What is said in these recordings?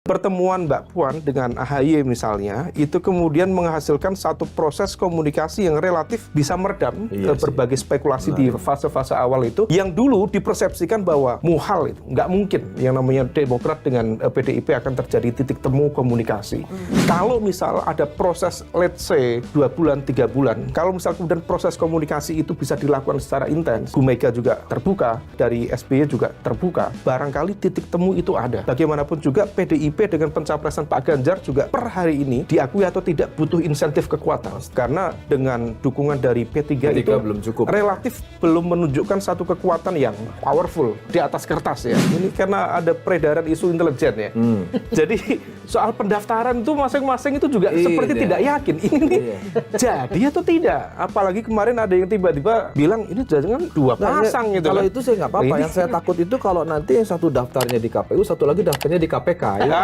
Pertemuan Mbak Puan dengan AHY misalnya, itu kemudian menghasilkan satu proses komunikasi yang relatif bisa meredam berbagai spekulasi di fase-fase awal itu, yang dulu dipersepsikan bahwa muhal itu, nggak mungkin yang namanya Demokrat dengan PDIP akan terjadi titik temu komunikasi. Kalau misal ada proses, let's say, 2 bulan, 3 bulan, kalau misal kemudian proses komunikasi itu bisa dilakukan secara intens, Bu Mega juga terbuka, dari SBY juga terbuka, barangkali titik temu itu ada. Bagaimanapun juga PDIP dengan pencapresan Pak Ganjar juga per hari ini diakui atau tidak butuh insentif kekuatan, karena dengan dukungan dari P3 itu belum cukup, relatif belum menunjukkan satu kekuatan yang powerful di atas kertas ya. Ini karena ada peredaran isu intelijen ya. Jadi soal pendaftaran itu masing-masing itu juga seperti tidak yakin ini nih jadi atau tidak. Apalagi kemarin ada yang tiba-tiba bilang ini jangan dua pasang gitu. Kalau itu saya nggak apa-apa. Yang saya takut itu kalau nanti yang satu daftarnya di KPU, satu lagi daftarnya di KPK. Ya.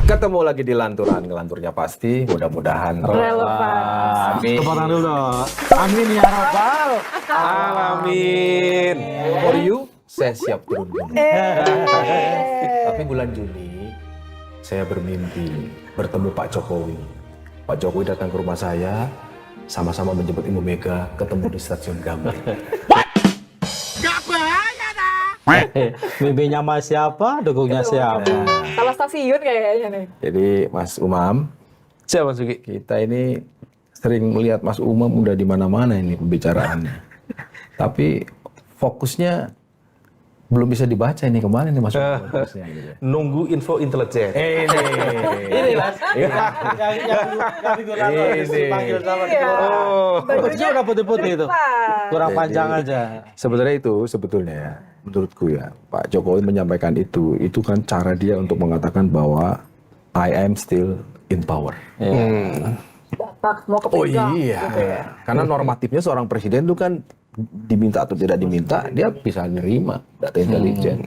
Ketemu lagi di Lanturan, ngelanturnya pasti, mudah-mudahan relevan. Amin. Tepuk tangan dulu dong. Amin ya rabbal. Amin. For you, saya siap turun gunung. Tapi bulan Juni, saya bermimpi bertemu Pak Jokowi. Pak Jokowi datang ke rumah saya, sama-sama menjemput Ibu Mega, ketemu di stasiun Gambir. Mimpinya Mas siapa, dukungnya siapa? Kalau stasiun kayaknya nih. Jadi Mas Umam, Siapa Mas Uki? kita ini sering melihat Mas Umam udah di mana-mana ini pembicaraannya. Tapi fokusnya belum bisa dibaca ini kemana nih Mas Umam fokusnya gitu. Nunggu info intelijen. Ini Mas, yang minggu lalu habis dipanggil sama bajunya udah putih-putih itu. Kurang panjang aja. Sebetulnya ya, menurutku ya, Pak Jokowi menyampaikan itu kan cara dia untuk mengatakan bahwa I am still in power. Bapak mau kepegang. Oh iya, gitu ya. karena normatifnya seorang presiden itu kan diminta atau tidak diminta, dia bisa nerima data intelijen.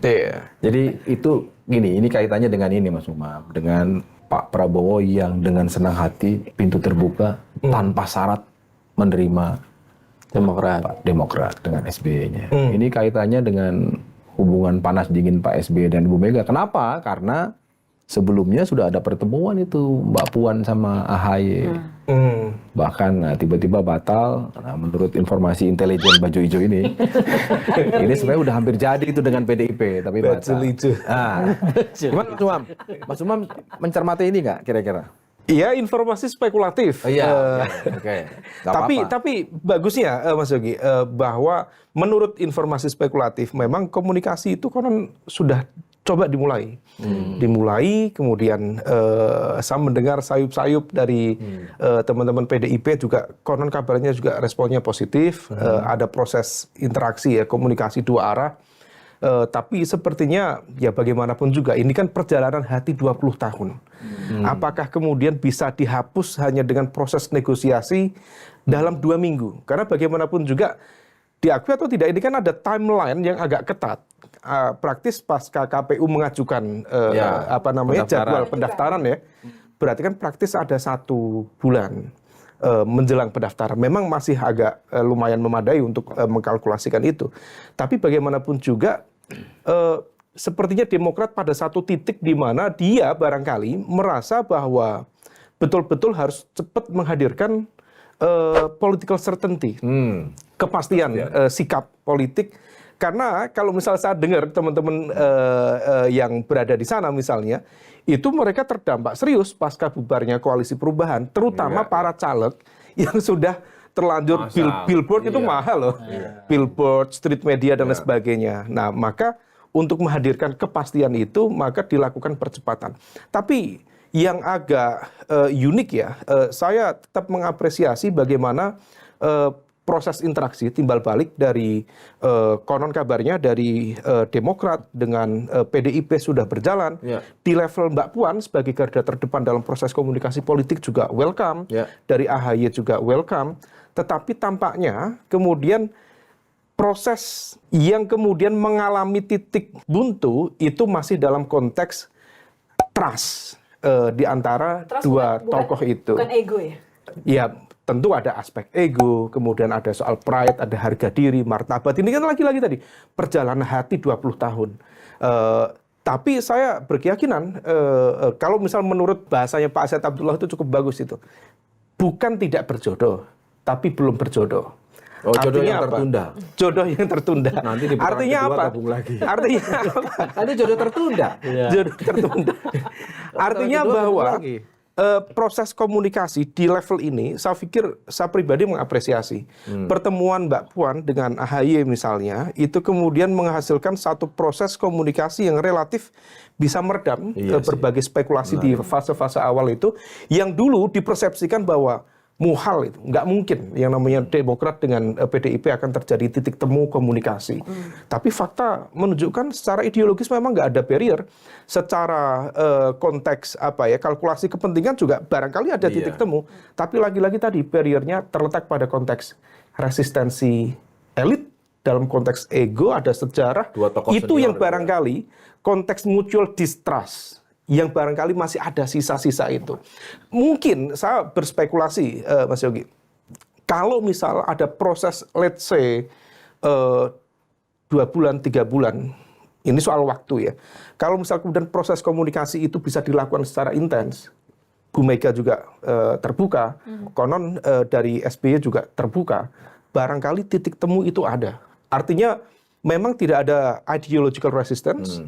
Jadi itu ini kaitannya dengan ini Mas Umam, dengan Pak Prabowo yang dengan senang hati, pintu terbuka, tanpa syarat menerima Demokrat dengan SBY-nya. Ini kaitannya dengan hubungan panas dingin Pak SBY dan Ibu Mega. Kenapa? Karena sebelumnya sudah ada pertemuan itu Mbak Puan sama AHY. Bahkan tiba-tiba batal. Nah, menurut informasi intelijen baju hijau ini, ini sebenarnya udah hampir jadi itu dengan PDIP, tapi batal. Gimana Mas Umam? Mas Umam mencermati ini nggak kira-kira? Iya, informasi spekulatif. Oke. Tapi bagusnya Mas Yogi, bahwa menurut informasi spekulatif memang komunikasi itu konon sudah coba dimulai. Dimulai, kemudian saya mendengar sayup-sayup dari teman-teman PDIP juga konon kabarnya juga responnya positif. Ada proses interaksi ya, komunikasi dua arah. Tapi sepertinya ya bagaimanapun juga ini kan perjalanan hati 20 tahun. Apakah kemudian bisa dihapus hanya dengan proses negosiasi dalam 2 minggu? Karena bagaimanapun juga diakui atau tidak ini kan ada timeline yang agak ketat. Praktis pasca KPU mengajukan jadwal pendaftaran ya. Berarti kan praktis ada 1 bulan menjelang pendaftaran. Memang masih agak lumayan memadai untuk mengkalkulasikan itu. Tapi bagaimanapun juga sepertinya Demokrat pada satu titik di mana dia barangkali merasa bahwa betul-betul harus cepat menghadirkan political certainty, kepastian sikap politik. Karena kalau misalnya saya dengar teman-teman yang berada di sana misalnya, itu mereka terdampak serius pasca bubarnya koalisi perubahan, terutama para caleg yang sudah terlanjur billboard itu mahal loh. Billboard, street media dan lain sebagainya. Nah, maka untuk menghadirkan kepastian itu maka dilakukan percepatan. Tapi yang agak unik ya, saya tetap mengapresiasi bagaimana proses interaksi timbal balik dari konon kabarnya dari Demokrat dengan PDIP sudah berjalan. Di level Mbak Puan sebagai garda terdepan dalam proses komunikasi politik juga welcome. Dari AHY juga welcome. Tetapi tampaknya kemudian proses yang kemudian mengalami titik buntu itu masih dalam konteks trust di antara trust dua tokoh itu. Bukan ego ya? Ya, tentu ada aspek ego, kemudian ada soal pride, ada harga diri, martabat. Ini kan lagi-lagi tadi perjalanan hati 20 tahun. Tapi saya berkeyakinan kalau misal menurut bahasanya Pak Said Abdullah itu cukup bagus itu. Bukan tidak berjodoh, tapi belum berjodoh. Oh, jodoh yang Artinya apa? tertunda. Jodoh yang tertunda. Nanti di putaran Artinya kedua apa? gabung lagi. Artinya apa? Tadi jodoh tertunda. Jodoh tertunda. Artinya kedua bahwa gabung lagi. proses komunikasi di level ini, saya pikir saya pribadi mengapresiasi. Pertemuan Mbak Puan dengan AHY misalnya, itu kemudian menghasilkan satu proses komunikasi yang relatif bisa meredam berbagai spekulasi di fase-fase awal itu, yang dulu dipersepsikan bahwa muhal itu, nggak mungkin yang namanya Demokrat dengan PDIP akan terjadi titik temu komunikasi. Tapi fakta menunjukkan secara ideologis memang nggak ada barrier. Secara konteks kalkulasi kepentingan juga barangkali ada titik temu. Tapi lagi-lagi tadi barriernya terletak pada konteks resistensi elit dalam konteks ego, ada sejarah. Itu yang barangkali konteks mutual distrust yang barangkali masih ada sisa-sisa itu. Mungkin saya berspekulasi, Mas Yogi, kalau misal ada proses, let's say, 2 bulan, 3 bulan, ini soal waktu ya. Kalau misal kemudian proses komunikasi itu bisa dilakukan secara intens, Bu Mega juga terbuka, konon dari SBY juga terbuka, barangkali titik temu itu ada. Artinya memang tidak ada ideological resistance,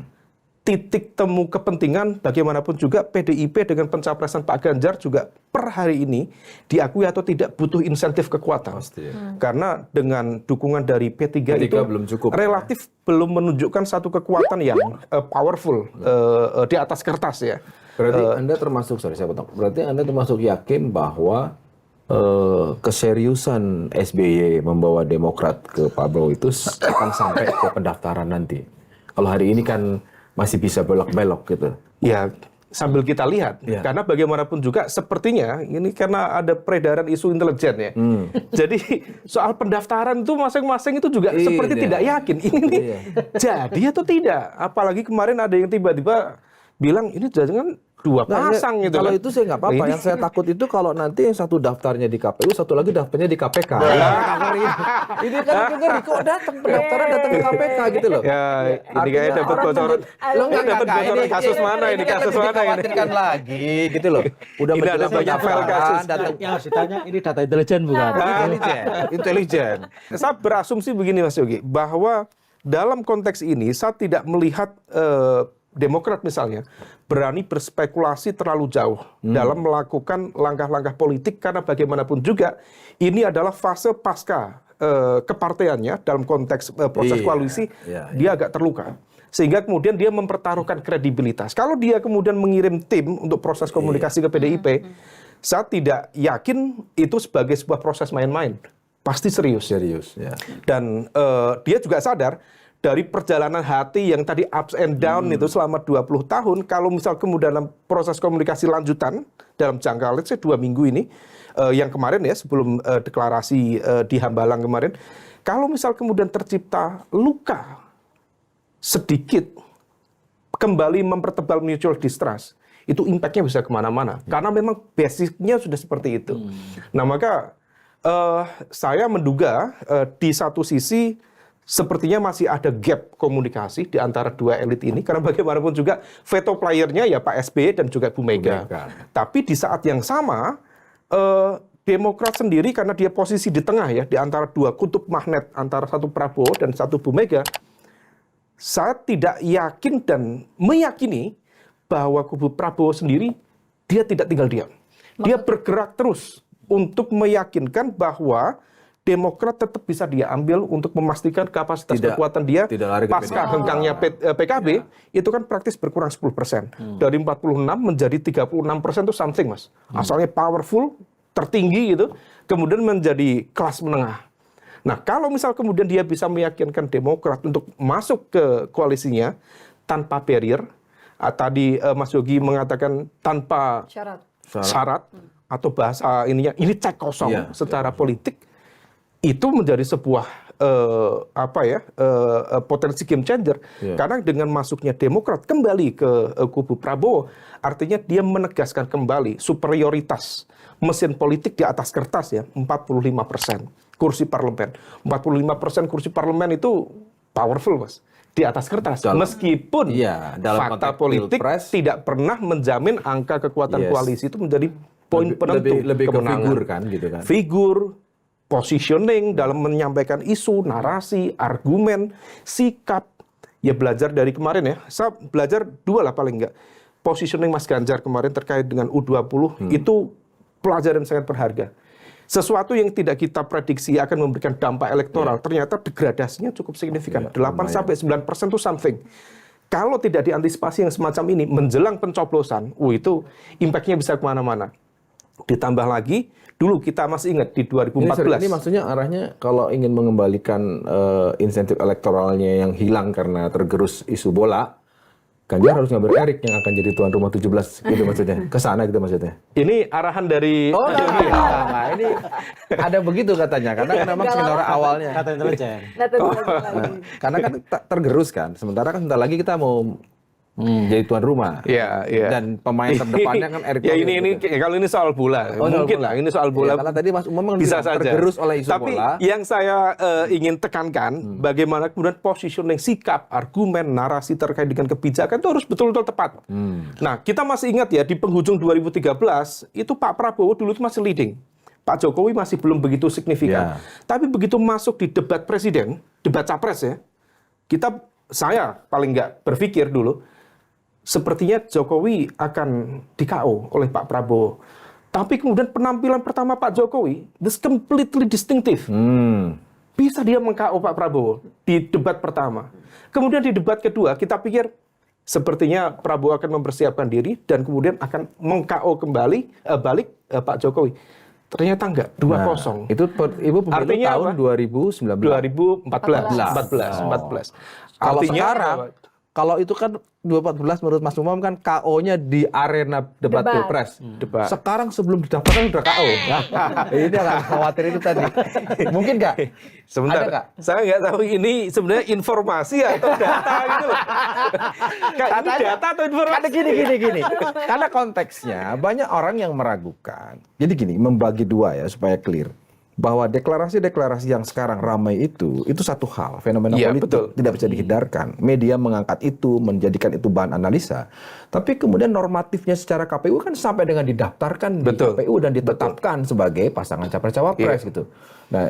titik temu kepentingan bagaimanapun juga PDIP dengan pencapresan Pak Ganjar juga per hari ini diakui atau tidak butuh insentif kekuatan. Karena dengan dukungan dari P3 itu belum cukup, relatif belum menunjukkan satu kekuatan yang powerful di atas kertas ya. Berarti Anda termasuk, berarti Anda termasuk yakin bahwa keseriusan SBY membawa Demokrat ke Pak Prabowo itu akan sampai ke pendaftaran nanti. Kalau hari ini kan masih bisa belok-belok gitu. Ya, sambil kita lihat. Karena bagaimanapun juga sepertinya ini karena ada peredaran isu intelijen ya. Jadi soal pendaftaran itu masing-masing itu juga seperti tidak yakin. Ini jadi atau tidak. Apalagi kemarin ada yang tiba-tiba bilang ini jangan dua pasang gitu. Kalau itu saya nggak apa-apa. Yang saya takut itu kalau nanti yang satu daftarnya di KPU, satu lagi daftarnya di KPK. Ini kan ngeri kok pendaftaran datang ke KPK gitu loh. Ya, ini kayaknya dapat bocoran. Lo dapat bocoran kasus mana ini? Kasus mana ini? Dikhawatirkan lagi gitu loh. Udah Ini ada banyak file kasus. Yang harus ditanya, ini data intelijen bukan? Intelijen. Saya berasumsi begini Mas Yogi, bahwa dalam konteks ini saya tidak melihat Demokrat misalnya berani berspekulasi terlalu jauh dalam melakukan langkah-langkah politik, karena bagaimanapun juga ini adalah fase pasca kepartaiannya dalam konteks proses koalisi. Dia agak terluka sehingga kemudian dia mempertaruhkan kredibilitas. Kalau dia kemudian mengirim tim untuk proses komunikasi ke PDIP, saya tidak yakin itu sebagai sebuah proses main-main. Pasti serius. Dan dia juga sadar dari perjalanan hati yang tadi ups and down itu selama 20 tahun, kalau misal kemudian dalam proses komunikasi lanjutan dalam jangka let's say 2 minggu ini, yang kemarin ya sebelum deklarasi di Hambalang kemarin, kalau misal kemudian tercipta luka sedikit, kembali mempertebal mutual distrust, itu impact-nya bisa kemana-mana. Karena memang basicnya sudah seperti itu. Nah maka saya menduga di satu sisi sepertinya masih ada gap komunikasi di antara dua elit ini, karena bagaimanapun juga veto playernya ya Pak SBY dan juga Bu Mega. Tapi di saat yang sama, Demokrat sendiri karena dia posisi di tengah ya, di antara dua kutub magnet, antara satu Prabowo dan satu Bu Mega, saya tidak yakin dan meyakini bahwa kubu Prabowo sendiri, dia tidak tinggal diam. Dia bergerak terus untuk meyakinkan bahwa Demokrat tetap bisa dia ambil untuk memastikan kapasitas kekuatan dia pasca hengkangnya PKB itu kan praktis berkurang 10%. Dari 46 menjadi 36% itu something Mas. Asalnya powerful, tertinggi gitu, kemudian menjadi kelas menengah. Nah kalau misal kemudian dia bisa meyakinkan Demokrat untuk masuk ke koalisinya tanpa barrier, tadi Mas Yogi mengatakan tanpa syarat atau bahasa ininya, ini cek kosong secara politik, itu menjadi sebuah potensi game changer. Karena dengan masuknya Demokrat kembali ke kubu Prabowo, artinya dia menegaskan kembali superioritas mesin politik di atas kertas ya, 45% kursi parlemen. 45% kursi parlemen itu powerful, Mas. Di atas kertas. Meskipun dalam fakta politik tidak pernah menjamin angka kekuatan koalisi itu menjadi poin penentu lebih ke kemenangan. figur kan gitu kan. Figur, positioning dalam menyampaikan isu, narasi, argumen, sikap. Ya belajar dari kemarin ya. Saya belajar 2 lah paling enggak. Positioning Mas Ganjar kemarin terkait dengan U20 itu pelajaran sangat berharga. Sesuatu yang tidak kita prediksi akan memberikan dampak elektoral, ternyata degradasinya cukup signifikan. 8-9% itu something. Kalau tidak diantisipasi yang semacam ini, menjelang pencoblosan, itu impact-nya bisa kemana-mana. Ditambah lagi, dulu kita masih ingat di 2014. Ini maksudnya arahnya kalau ingin mengembalikan insentif elektoralnya yang hilang karena tergerus isu bola, Ganjar harus ngambil Erik yang akan jadi tuan rumah 17 gitu maksudnya. Ke sana gitu maksudnya. Ini arahan dari Nah, ini ada begitu katanya karena memang skenario awalnya. Kata intelijen. Karena kan tergerus kan. Sementara kan sebentar lagi kita mau jadi tuan rumah. Iya. Dan pemain terdepannya kan Erik Ya Thohir ini gitu. kalau ini soal bola. Mungkin lah ini soal bola. Karena tadi Mas Umam bisa bilang saja tergerus oleh isu Tapi bola. yang saya ingin tekankan bagaimana kemudian positioning sikap, argumen, narasi terkait dengan kebijakan itu harus betul-betul tepat. Nah, kita masih ingat ya di penghujung 2013 itu Pak Prabowo dulu itu masih leading. Pak Jokowi masih belum begitu signifikan. Tapi begitu masuk di debat presiden, debat capres ya, saya paling nggak berpikir dulu sepertinya Jokowi akan di-KO oleh Pak Prabowo. Tapi kemudian penampilan pertama Pak Jokowi, this completely distinctive. Bisa dia meng-KO Pak Prabowo di debat pertama. Kemudian di debat kedua, kita pikir sepertinya Prabowo akan mempersiapkan diri dan kemudian akan meng-KO kembali, balik Pak Jokowi. Ternyata enggak, 2-0. Nah, itu Ibu pemilu Artinya tahun apa? 2019. 2014. Kalau Artinya sekarang, kalau itu kan 2014 menurut Mas Umam kan KO-nya di arena debat Pilpres. Sekarang sebelum didaftarkan udah KO. Ini agak khawatir itu tadi. Mungkin nggak? Sebentar, Ada nggak? saya nggak tahu ini sebenarnya informasi atau data gitu loh. Ini data atau informasi? Karena gini. Karena konteksnya banyak orang yang meragukan. Jadi gini, membagi dua ya supaya clear. Bahwa deklarasi-deklarasi yang sekarang ramai itu satu hal, fenomena politik betul. tidak bisa dihindarkan. Media mengangkat itu, menjadikan itu bahan analisa. Tapi kemudian normatifnya secara KPU kan sampai dengan didaftarkan di KPU dan ditetapkan sebagai pasangan capres-cawapres gitu. Nah,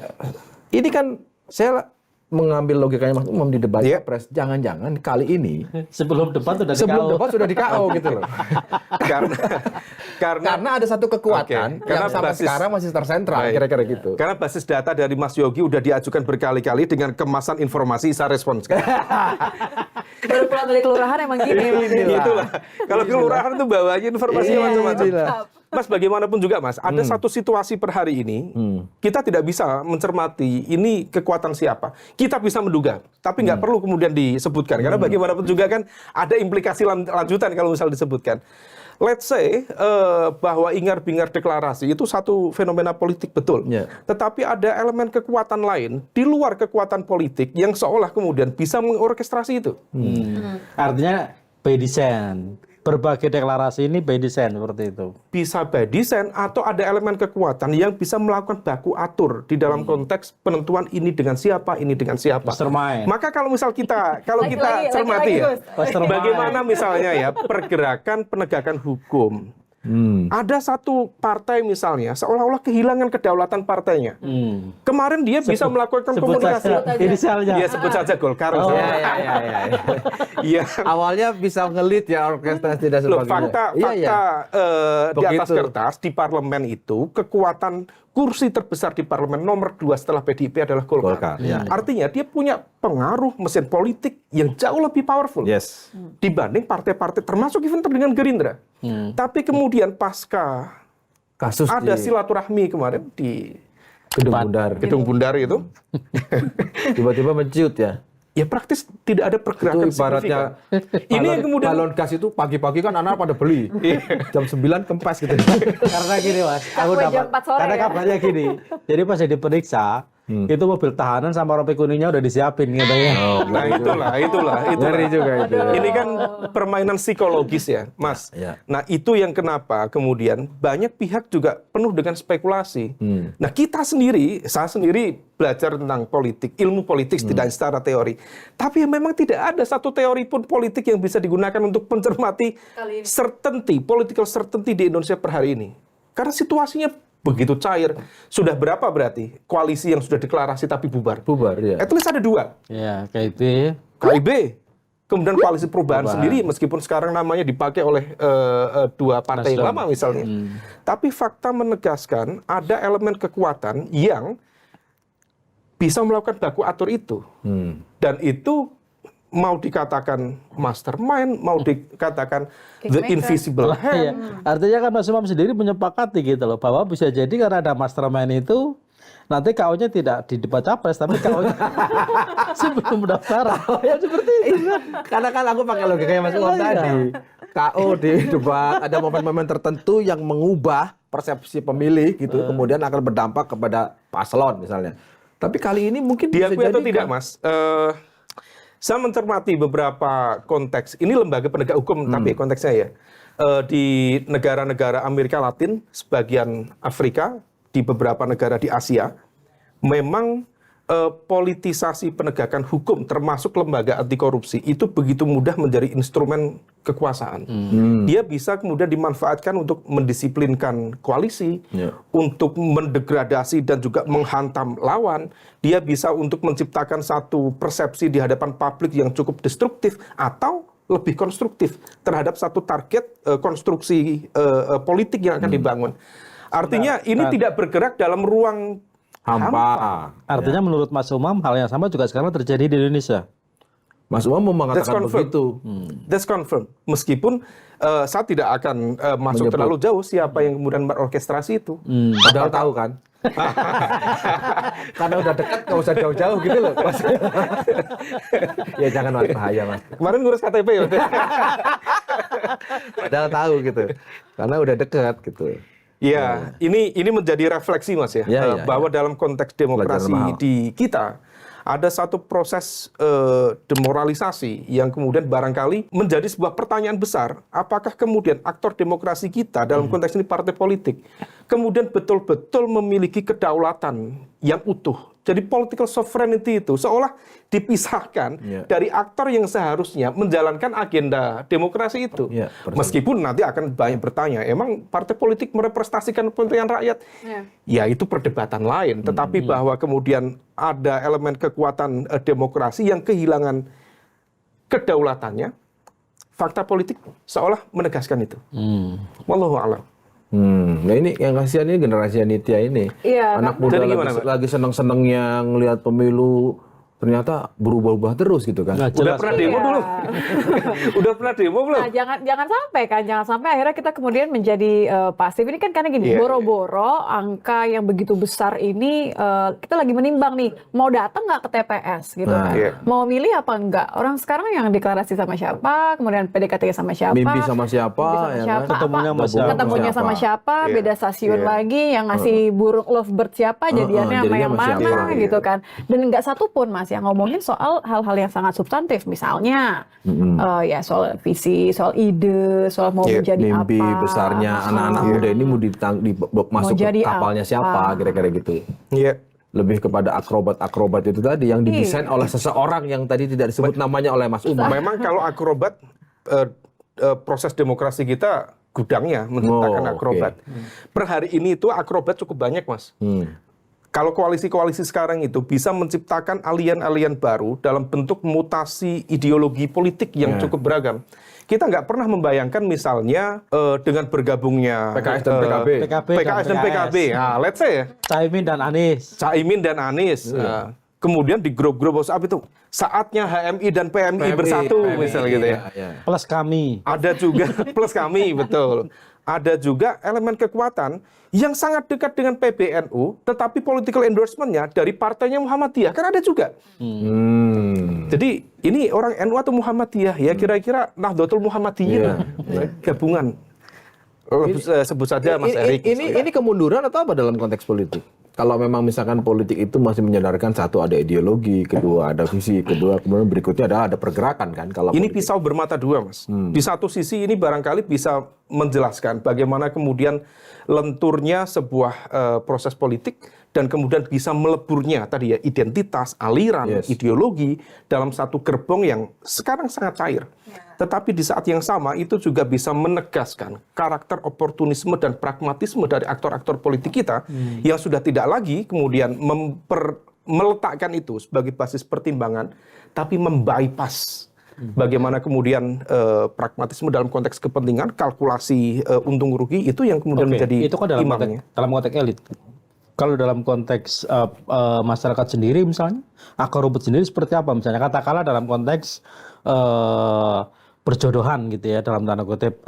ini kan saya mengambil logikanya Mas Umam di debat capres, jangan-jangan kali ini Sebelum debat sudah di KO gitu loh. Karena ada satu kekuatan yang sampai sekarang masih tersentral kira-kira gitu. Karena basis data dari Mas Yogi udah diajukan berkali-kali dengan kemasan informasi saya respons. Baru pulang dari kelurahan emang gini. Itulah. Kalau kelurahan itu bawanya informasi macam-macam. Mas, bagaimanapun juga Mas, ada satu situasi per hari ini, kita tidak bisa mencermati ini kekuatan siapa. Kita bisa menduga, tapi nggak perlu kemudian disebutkan. Karena bagaimanapun juga kan ada implikasi lanjutan kalau misal disebutkan. Let's say bahwa ingar-bingar deklarasi itu satu fenomena politik betul. Tetapi ada elemen kekuatan lain di luar kekuatan politik yang seolah kemudian bisa mengorkestrasi itu. Artinya by design. Berbagai deklarasi ini by design seperti itu. Bisa by design atau ada elemen kekuatan yang bisa melakukan baku atur di dalam konteks penentuan ini dengan siapa, ini dengan siapa. Mastermind. Maka kalau misal kita cermati ya, bagaimana misalnya ya pergerakan penegakan hukum. Ada satu partai misalnya seolah-olah kehilangan kedaulatan partainya. Kemarin dia bisa melakukan komunikasi. Inisialnya. Dia sebut saja Golkar. Iya. Awalnya bisa ngelit ya orkestrasi dan sebagainya. Fakta di atas kertas di parlemen itu kekuatan kursi terbesar di parlemen nomor 2 setelah PDIP adalah Golkar. Artinya dia punya pengaruh mesin politik yang jauh lebih powerful dibanding partai-partai termasuk even dengan Gerindra. Tapi kemudian pasca kasus ada silaturahmi kemarin di Gedung Bundar itu tiba-tiba menciut ya. Ya praktis tidak ada pergerakan itu ibaratnya ini yang kemudian balon gas itu pagi-pagi kan anak pada beli jam 9 kempes gitu. Karena gini Mas, aku dapat karena kabarnya gini. Jadi pas diperiksa itu mobil tahanan sama rompi kuningnya udah disiapin katanya. Nah itulah. Ngeri juga itu. Ini kan permainan psikologis ya, Mas. Ya. Nah itu yang kenapa kemudian banyak pihak juga penuh dengan spekulasi. Nah saya sendiri belajar tentang politik, ilmu politik tidak secara teori. Tapi memang tidak ada satu teori pun politik yang bisa digunakan untuk mencermati political certainty di Indonesia per hari ini. Karena situasinya begitu cair. Sudah berapa berarti koalisi yang sudah deklarasi tapi bubar? Bubar, ya. At least ada 2. Ya, KIB. KIB. Kemudian koalisi perubahan sendiri, meskipun sekarang namanya dipakai oleh 2 partai lama misalnya. Tapi fakta menegaskan ada elemen kekuatan yang bisa melakukan baku atur itu. Dan itu mau dikatakan mastermind, mau dikatakan the invisible hand. Artinya kan Mas Umam sendiri menyepakati gitu loh, bahwa bisa jadi karena ada mastermind itu, nanti KO-nya tidak di debat capres, tapi KO-nya sebelum pendaftaran. Ya seperti itu. Karena kan aku pakai logikanya Mas Umam tadi. KO di debat, ada momen-momen tertentu yang mengubah persepsi pemilih gitu, kemudian akan berdampak kepada paslon misalnya. Tapi kali ini mungkin diakui atau tidak, Mas? Saya mencermati beberapa konteks. Ini lembaga penegak hukum, tapi konteksnya ya. Di negara-negara Amerika Latin, sebagian Afrika, di beberapa negara di Asia, memang politisasi penegakan hukum, termasuk lembaga anti korupsi, itu begitu mudah menjadi instrumen kekuasaan. Dia bisa kemudian dimanfaatkan untuk mendisiplinkan koalisi, untuk mendegradasi dan juga menghantam lawan. Dia bisa untuk menciptakan satu persepsi di hadapan publik yang cukup destruktif atau lebih konstruktif terhadap satu target konstruksi politik yang akan dibangun. Artinya ini tidak bergerak dalam ruang hampa. Artinya menurut Mas Umam hal yang sama juga sekarang terjadi di Indonesia. Mas Umam mau mengatakan begitu. That's confirmed. Meskipun saya tidak akan masuk terlalu jauh siapa yang kemudian berorkestrasi itu. Padahal tahu kan. Karena udah dekat nggak usah jauh-jauh gitu loh. Ya jangan bahaya Mas. Kemarin ngurus KTP ya. Padahal tahu gitu. Karena udah dekat gitu. Ya, ini menjadi refleksi Mas ya, bahwa dalam konteks demokrasi di kita ada satu proses demoralisasi yang kemudian barangkali menjadi sebuah pertanyaan besar, apakah kemudian aktor demokrasi kita dalam konteks ini partai politik kemudian betul-betul memiliki kedaulatan yang utuh. Jadi political sovereignty itu seolah dipisahkan dari aktor yang seharusnya menjalankan agenda demokrasi itu. Meskipun nanti akan banyak bertanya, emang partai politik merepresentasikan kepentingan rakyat? Ya itu perdebatan lain. Tetapi bahwa kemudian ada elemen kekuatan demokrasi yang kehilangan kedaulatannya, fakta politik seolah menegaskan itu. Wallahu a'lam. Nah ini yang kasihan ini generasi Nitya ini. Anak muda lagi seneng-senengnya ngelihat pemilu, ternyata berubah-ubah terus gitu kan. Udah pernah demo dulu? Udah pernah demo belum? Nah, jangan sampai akhirnya kita kemudian menjadi pasif. Ini kan karena gini, boro-boro angka yang begitu besar ini kita lagi menimbang nih, mau datang nggak ke TPS gitu kan. Mau milih apa enggak? Orang sekarang yang deklarasi sama siapa, kemudian PDKT sama siapa, mimpi sama siapa, ketemunya sama siapa, beda stasiun lagi, yang ngasih burung lovebird siapa, jadiannya sama yang mana gitu kan. Dan nggak satu pun Mas yang ngomongin soal hal-hal yang sangat substantif, misalnya ya soal visi, soal ide, soal mau menjadi mimpi apa, besarnya anak-anak muda ini mau masuk ke kapalnya siapa, kira-kira gitu. Lebih kepada akrobat itu tadi yang didesain oleh seseorang yang tadi tidak disebut namanya oleh Mas Umam. Memang kalau akrobat proses demokrasi kita gudangnya menciptakan akrobat. Per hari ini itu akrobat cukup banyak Mas. Kalau koalisi-koalisi sekarang itu bisa menciptakan alien-alien baru dalam bentuk mutasi ideologi politik yang cukup beragam. Kita nggak pernah membayangkan misalnya dengan bergabungnya PKS dan PKS dan PKB. Nah, let's say ya. Caimin dan Anies. Kemudian di grup-grup WhatsApp itu saatnya HMI dan PMI bersatu misalnya gitu ya. Plus kami. Ada juga plus kami, betul. Ada juga elemen kekuatan yang sangat dekat dengan PBNU, tetapi political endorsement-nya dari partainya Muhammadiyah, kan ada juga. Jadi ini orang NU atau Muhammadiyah, ya kira-kira Nahdlatul Muhammadiyah, gabungan. Sebut saja Mas Erik. Ini kemunduran atau apa dalam konteks politik? kalau memang misalkan politik itu masih menyadarkan satu ada ideologi, kedua ada visi, kedua kemudian berikutnya ada pergerakan kan kalau ini politik. pisau bermata dua, Mas. Di satu sisi ini barangkali bisa menjelaskan bagaimana kemudian lenturnya sebuah proses politik dan kemudian bisa meleburnya tadi ya identitas, aliran, ideologi dalam satu gerbong yang sekarang sangat cair. Tetapi di saat yang sama itu juga bisa menegaskan karakter oportunisme dan pragmatisme dari aktor-aktor politik kita yang sudah tidak lagi kemudian meletakkan itu sebagai basis pertimbangan, tapi membypass bagaimana kemudian pragmatisme dalam konteks kepentingan, kalkulasi untung rugi itu yang kemudian menjadi itu kan dalam konteks elit. Kalau dalam konteks masyarakat sendiri misalnya, akar rumput sendiri seperti apa misalnya? Katakanlah dalam konteks perjodohan gitu ya, dalam tanda kutip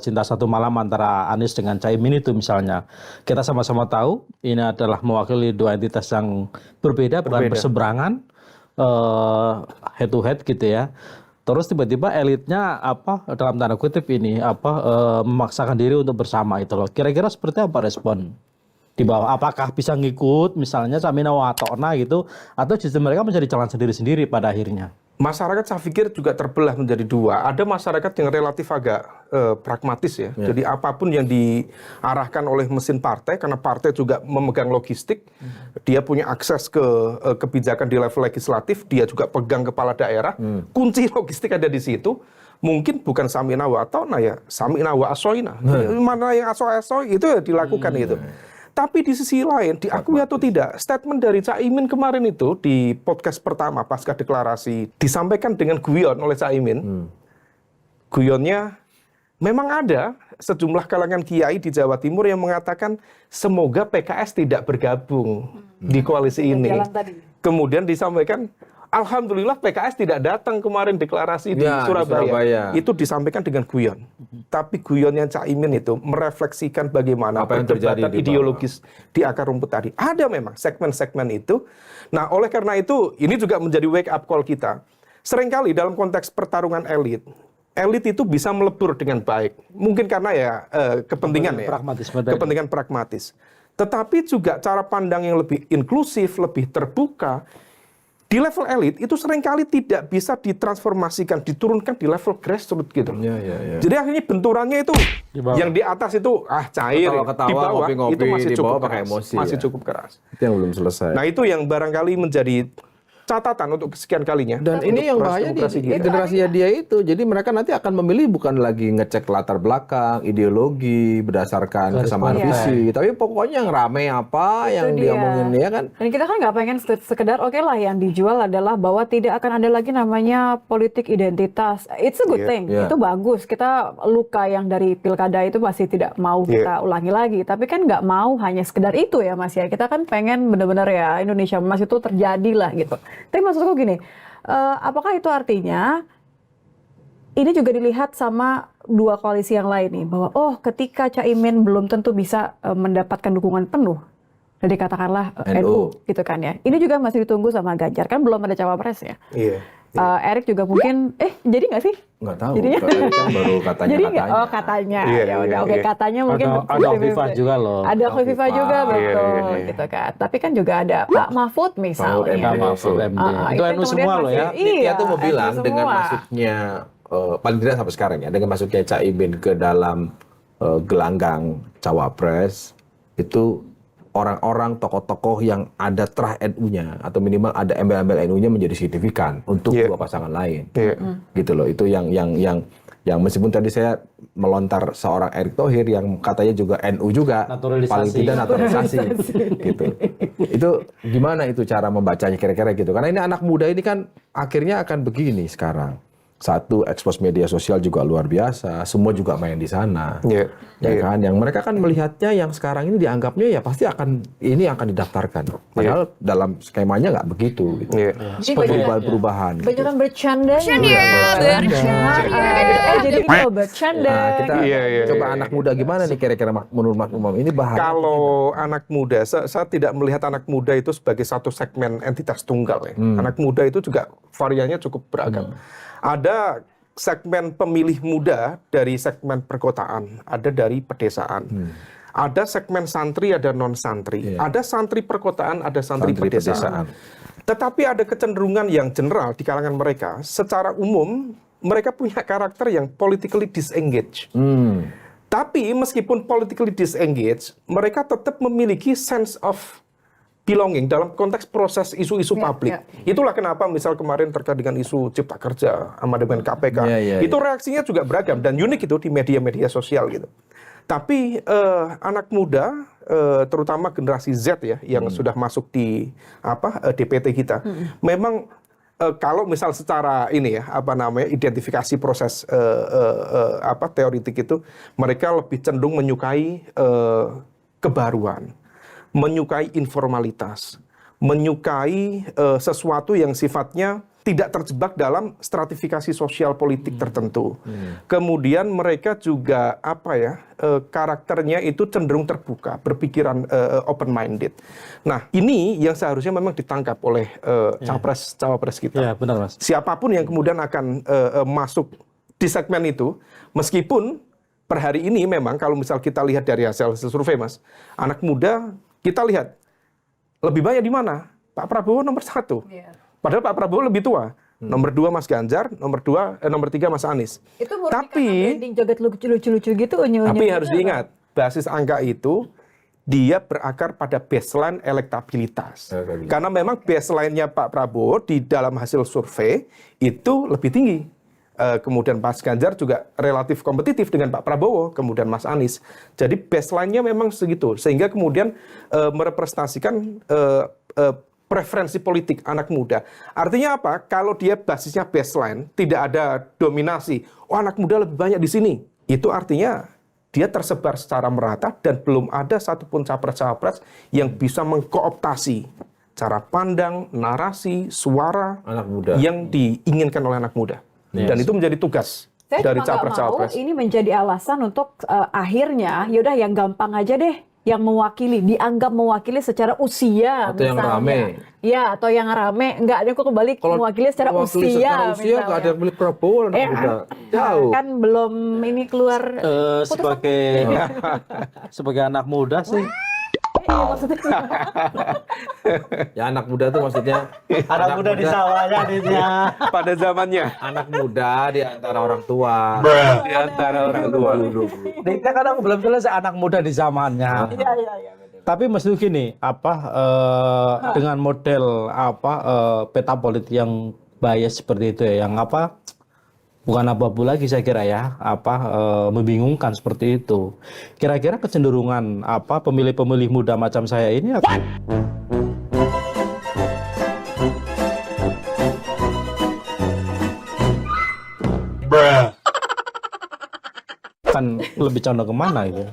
cinta satu malam antara Anies dengan Caimin itu misalnya. Kita sama-sama tahu ini adalah mewakili dua entitas yang berbeda. Bukan berseberangan, head to head gitu ya. Terus tiba-tiba elitnya dalam tanda kutip ini memaksakan diri untuk bersama itu loh. Kira-kira seperti apa respon di bawah? Apakah bisa ngikut misalnya Samina Watona gitu, atau justru mereka menjadi jalan sendiri-sendiri pada akhirnya? Masyarakat saya pikir juga terbelah menjadi dua. Ada masyarakat yang relatif agak pragmatis ya. Jadi apapun yang diarahkan oleh mesin partai, karena partai juga memegang logistik, dia punya akses ke kebijakan di level legislatif, dia juga pegang kepala daerah, kunci logistik ada di situ. Mungkin bukan Samina Watona ya, Samina wa asoina. Mana yang aso-aso itu ya dilakukan gitu. Tapi di sisi lain, diakui atau tidak, statement dari Caimin kemarin itu di podcast pertama pasca deklarasi disampaikan dengan guyon oleh Caimin. Guyonnya memang ada sejumlah kalangan kiai di Jawa Timur yang mengatakan semoga PKS tidak bergabung di koalisi ini. Kemudian disampaikan, alhamdulillah PKS tidak datang kemarin deklarasi di Surabaya. Itu disampaikan dengan guyon. Tapi guyonnya Caimin itu merefleksikan bagaimana perdebatan ideologis di akar rumput tadi. Ada memang segmen-segmen itu. Nah, oleh karena itu ini juga menjadi wake up call kita. Seringkali dalam konteks pertarungan elit itu bisa melebur dengan baik. Mungkin karena ya kepentingan pragmatis. Tetapi juga cara pandang yang lebih inklusif, lebih terbuka, di level elit itu seringkali tidak bisa ditransformasikan, diturunkan di level grassroots gitu. Jadi akhirnya benturannya itu yang di atas itu cair, di bawah ngopi-ngopi, itu masih cukup pakai keras, emosi, masih cukup keras. Itu yang belum selesai. Nah itu yang barangkali menjadi catatan untuk kesekian kalinya. Dan ini yang bahaya di generasinya dia itu. Jadi mereka nanti akan memilih bukan lagi ngecek latar belakang, ideologi, berdasarkan kesamaan visi. Tapi pokoknya yang rame apa, yang dia omongin ya kan. Dan kita kan nggak pengen sekedar oke lah yang dijual adalah bahwa tidak akan ada lagi namanya politik identitas. It's a good thing. Itu bagus. Kita luka yang dari pilkada itu masih tidak mau kita ulangi lagi. Tapi kan nggak mau hanya sekedar itu ya Mas ya. Kita kan pengen benar-benar ya Indonesia Emas itu terjadi lah gitu. Tapi maksudku gini, apakah itu artinya ini juga dilihat sama dua koalisi yang lain nih, bahwa ketika Caimin belum tentu bisa mendapatkan dukungan penuh dari katakanlah NU gitu kan ya. Ini juga masih ditunggu sama Ganjar, kan belum ada cawapres ya. Erik juga mungkin, jadi nggak sih? Nggak tahu, kan baru katanya. Jadi katanya, ya udah katanya mungkin. Ada Khofifah juga loh. Ada Khofifah juga, betul, gitu kan. Tapi kan juga ada Pak Mahfud misalnya. Mahfud MD. Itu NU semua loh ya. Dia tuh mau bilang dengan masuknya, paling tidak sampai sekarang ya, dengan masuknya Caimin ke dalam gelanggang cawapres, itu orang-orang, tokoh-tokoh yang ada terah NU-nya atau minimal ada embel-embel NU-nya menjadi signifikan untuk dua pasangan lain, gitu loh. Itu yang meskipun tadi saya melontar seorang Erick Thohir yang katanya juga NU juga, paling tidak naturalisasi, gitu. Itu gimana itu cara membacanya kira-kira gitu? Karena ini anak muda ini kan akhirnya akan begini sekarang. Satu, ekspos media sosial juga luar biasa, semua juga main di sana, kan? Yang mereka kan melihatnya yang sekarang ini dianggapnya ya pasti akan didaftarkan, padahal dalam skemanya nggak begitu, gitu. Perubahan. Banyak kan bercanda. Jadi bercanda. Kita coba anak muda gimana nih kira-kira menurut Mas Umam ini bahaya? Kalau anak muda, saya tidak melihat anak muda itu sebagai satu segmen entitas tunggal ya. Anak muda itu juga variannya cukup beragam. Ada segmen pemilih muda dari segmen perkotaan, ada dari pedesaan, Ada segmen santri, ada non santri. Ada santri perkotaan, ada santri pedesaan. Tetapi ada kecenderungan yang general di kalangan mereka. Secara umum, mereka punya karakter yang politically disengaged. Tapi meskipun politically disengaged, mereka tetap memiliki sense of belonging dalam konteks proses isu-isu publik. Itulah kenapa misal kemarin terkait dengan isu Cipta Kerja, amandemen KPK, itu reaksinya juga beragam dan unik itu di media-media sosial gitu. Tapi anak muda, terutama generasi Z ya, yang sudah masuk di DPT kita, memang kalau misal secara ini ya, identifikasi proses teoritik itu, mereka lebih cenderung menyukai kebaruan, menyukai informalitas, menyukai sesuatu yang sifatnya tidak terjebak dalam stratifikasi sosial politik tertentu. Kemudian mereka juga karakternya itu cenderung terbuka, berpikiran open minded. Nah, ini yang seharusnya memang ditangkap oleh cawapres kita. Ya, benar, Mas. Siapapun yang kemudian akan masuk di segmen itu, meskipun per hari ini memang kalau misal kita lihat dari hasil survei, Mas, anak muda kita lihat lebih banyak di mana? Pak Prabowo nomor 1. Padahal Pak Prabowo lebih tua. Nomor 2 Mas Ganjar, nomor 3 Mas Anies. Itu tapi joget lucu-lucu gitu. Tapi harus diingat, basis angka itu dia berakar pada baseline elektabilitas. Karena memang baseline-nya Pak Prabowo di dalam hasil survei itu lebih tinggi. Kemudian Mas Ganjar juga relatif kompetitif dengan Pak Prabowo, kemudian Mas Anies. Jadi baseline-nya memang segitu, sehingga kemudian merepresentasikan preferensi politik anak muda. Artinya apa? Kalau dia basisnya baseline, tidak ada dominasi, anak muda lebih banyak di sini. Itu artinya dia tersebar secara merata dan belum ada satupun capres-capres yang bisa mengkooptasi cara pandang, narasi, suara anak muda yang diinginkan oleh anak muda. Dan itu menjadi tugas dari capres-capres. Ini menjadi alasan untuk akhirnya, yaudah yang gampang aja deh, yang mewakili, dianggap mewakili secara usia atau misalnya. yang rame. Ya, atau yang rame. Enggak, ada kok kembali mewakili secara usia. Enggak ada yang milik Prabowo. Jauh. Kan belum ini keluar. Sebagai anak muda sih. Ya anak muda tuh maksudnya anak muda di sawahnya dia. Pada zamannya. Anak muda di antara orang tua. Di antara orang tua. Kita kadang belum selesai anak muda di zamannya. Iya. Tapi mesti gini, dengan model peta politik yang bias seperti itu ya, yang bukan abu-abu lagi saya kira ya, membingungkan seperti itu. Kira-kira kecenderungan pemilih-pemilih muda macam saya ini kan lebih condong kemana gitu.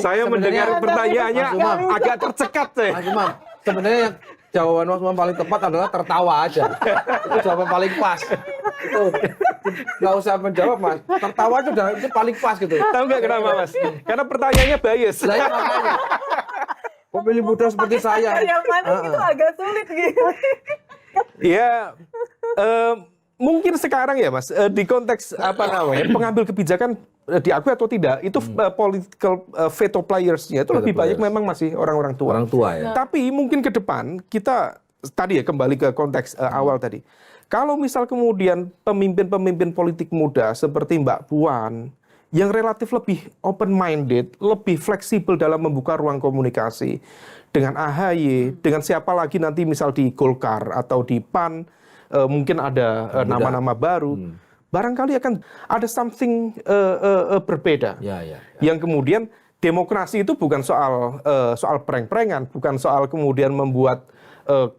Saya mendengar pertanyaannya agak tercekat saya. Mas Umam, sebenarnya jawaban Mas Umam paling tepat adalah tertawa aja. Itu jawaban paling pas. Itu nggak usah menjawab, Mas. Tertawa itu paling pas gitu. Tahu nggak kenapa, Mas? Karena pertanyaannya bias. Saya makanya. Pemilih muda seperti saya. Yang mana itu agak sulit gitu. Ya, mungkin sekarang ya, Mas, di konteks pengambil kebijakan diakui atau tidak, itu political veto players-nya itu lebih banyak memang masih orang-orang tua. Orang tua ya. Tapi mungkin ke depan kita tadi ya kembali ke konteks awal tadi. Kalau misal kemudian pemimpin-pemimpin politik muda seperti Mbak Puan yang relatif lebih open minded, lebih fleksibel dalam membuka ruang komunikasi dengan AHY, dengan siapa lagi nanti misal di Golkar atau di PAN, mungkin ada nama-nama baru. Barangkali akan ada something berbeda. Yang kemudian demokrasi itu bukan soal prank-prankan, bukan soal kemudian membuat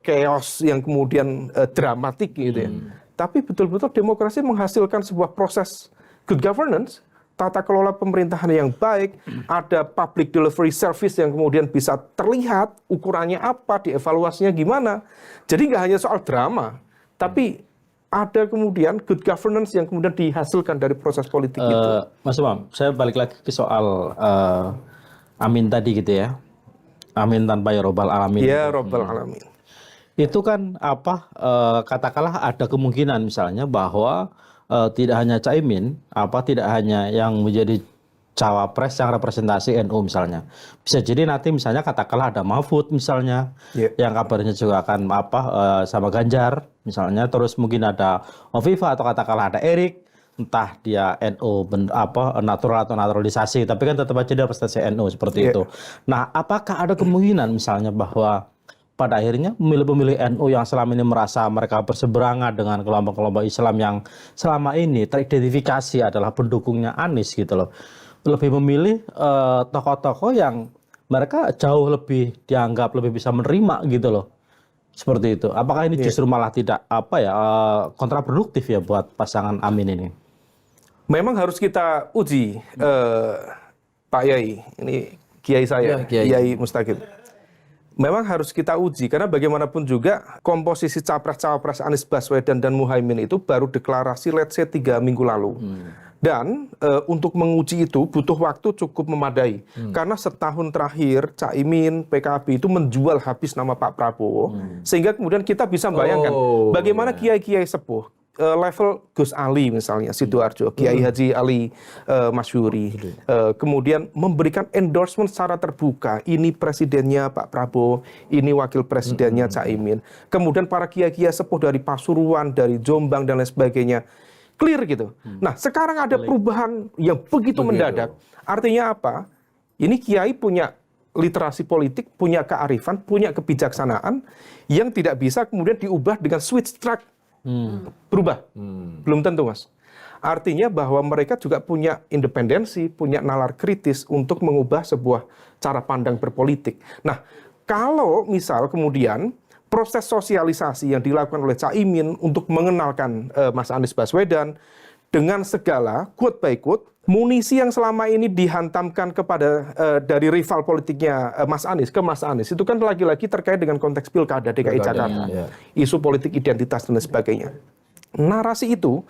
chaos yang kemudian dramatik gitu ya. Tapi betul-betul demokrasi menghasilkan sebuah proses good governance, tata kelola pemerintahan yang baik, ada public delivery service yang kemudian bisa terlihat ukurannya apa, dievaluasinya gimana. Jadi nggak hanya soal drama, tapi ada kemudian good governance yang kemudian dihasilkan dari proses politik itu. Mas Umam, saya balik lagi ke soal Amin tadi gitu ya. Amin tanpa ya robbal alamin. Ya robbal alamin. Itu kan katakanlah ada kemungkinan misalnya bahwa tidak hanya Caimin, tidak hanya yang menjadi cawapres yang representasi NU misalnya. Bisa jadi nanti misalnya katakanlah ada Mahfud misalnya, yang kabarnya juga akan sama Ganjar misalnya, terus mungkin ada Hovifa atau katakanlah ada Erik, entah dia NU natural atau naturalisasi, tapi kan tetap aja dia representasi NU seperti itu. Nah, apakah ada kemungkinan misalnya bahwa pada akhirnya pemilih-pemilih NU yang selama ini merasa mereka berseberangan dengan kelompok-kelompok Islam yang selama ini teridentifikasi adalah pendukungnya Anies gitu loh, lebih memilih tokoh-tokoh yang mereka jauh lebih dianggap lebih bisa menerima gitu loh, seperti itu. Apakah ini justru malah tidak kontraproduktif ya buat pasangan Amin ini? Memang harus kita uji, Pak Yai, ini Kiai saya, Kiai Mustaqim. Memang harus kita uji, karena bagaimanapun juga komposisi capres-cawapres Anies Baswedan dan Muhaimin itu baru deklarasi let's say 3 minggu lalu. Dan untuk menguji itu butuh waktu cukup memadai. Karena setahun terakhir Caimin, PKB itu menjual habis nama Pak Prabowo. Sehingga kemudian kita bisa bayangkan bagaimana kiai-kiai sepuh, level Gus Ali misalnya, Sidoarjo, Kiai Haji Ali Masyuri, kemudian memberikan endorsement secara terbuka, ini presidennya Pak Prabowo, ini wakil presidennya Caimin. Kemudian para kiai-kiai sepuh dari Pasuruan, dari Jombang dan lain sebagainya, clear gitu. Nah, sekarang ada perubahan yang begitu mendadak. Artinya apa? Ini kiai punya literasi politik, punya kearifan, punya kebijaksanaan yang tidak bisa kemudian diubah dengan switch track. Berubah. Belum tentu, Mas. Artinya bahwa mereka juga punya independensi, punya nalar kritis untuk mengubah sebuah cara pandang berpolitik. Nah, kalau misal kemudian proses sosialisasi yang dilakukan oleh Caimin untuk mengenalkan Mas Anies Baswedan dengan segala quote by quote munisi yang selama ini dihantamkan kepada dari rival politiknya Mas Anies ke Mas Anies itu kan lagi-lagi terkait dengan konteks pilkada DKI Jakarta, isu politik identitas dan sebagainya. Narasi itu